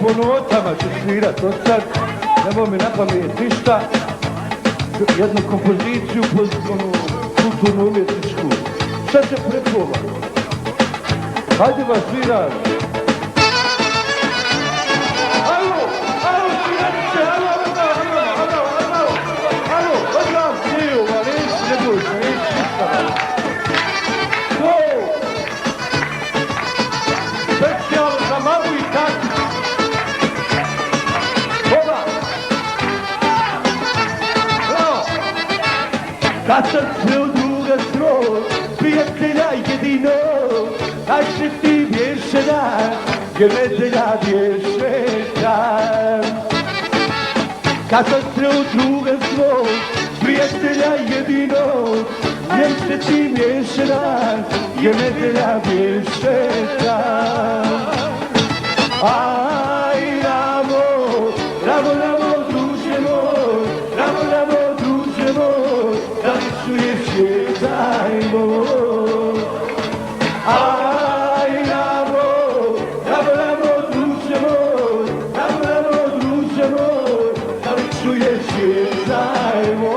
po notama ću svirat od sad, nemoj mi na pamet ništa, jednu kompoziciju, kulturnu umjetničku. Šta će prepova? Hajde vas svirat. Alo, sviranice, alo, odmah smiju, ma neći, ne bojte, neći ništa. Specijalno za mamu i tatu. Oba. Bravo. Kad sam sve u druga stroj, prijatelja jedino, aj se ti bješe dan, jer nedelja bješe dan. Kad sam sve u druga stroj, prijatelja jedino, jer se ti bješe dan, jer nedelja bješe dan. Aj, ramo, druže moj, ramo, druže moj, da li čuješ jedan moj? Aj, ramo, druže moj, da li čuješ jedan moj?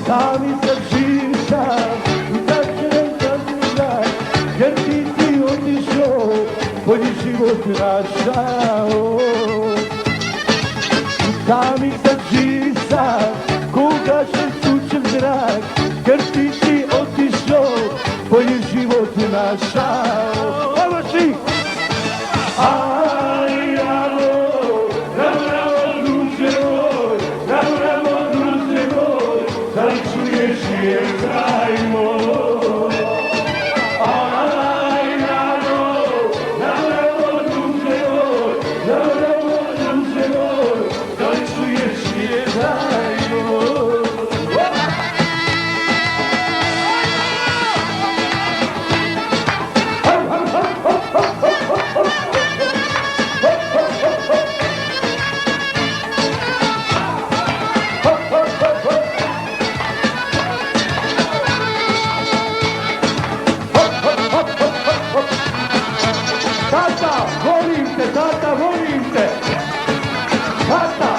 Sami sam živ sam, utačen sam znaj, jer ti otišao, bolji život našao. Sami sam živ sam, koga še sučem zrak, jer ti otišao, bolji život našao. Ovo svi! Aj, ramo, druže moj, ramo, druže moj, da li čuješ jedan moj? Aj, ramo, druže moj, da li čuješ jedan moj? Tata, volim te! Tata!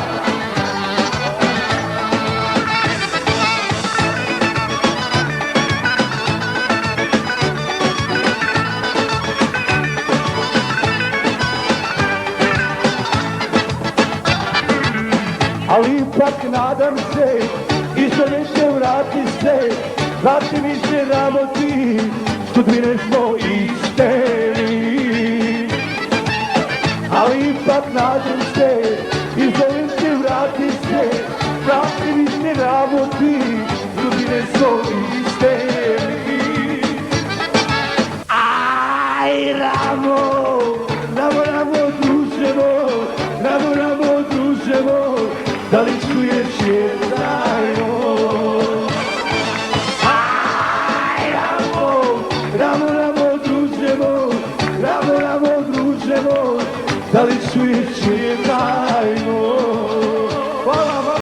Ali ipak nadam se, i što neće vrati se, vrati mi se ramo ti, sudbine smo iste. Ali ipak nadam se, i zovem se vrati se, vrati mi se ramo ti, sudbine smo iste. Aj, ramo, druže moj, ramo, druže moj, da li čuješ jedan moj? Aj, ramo, druže moj, ramo, druže moj, da li čuješ jedan moj?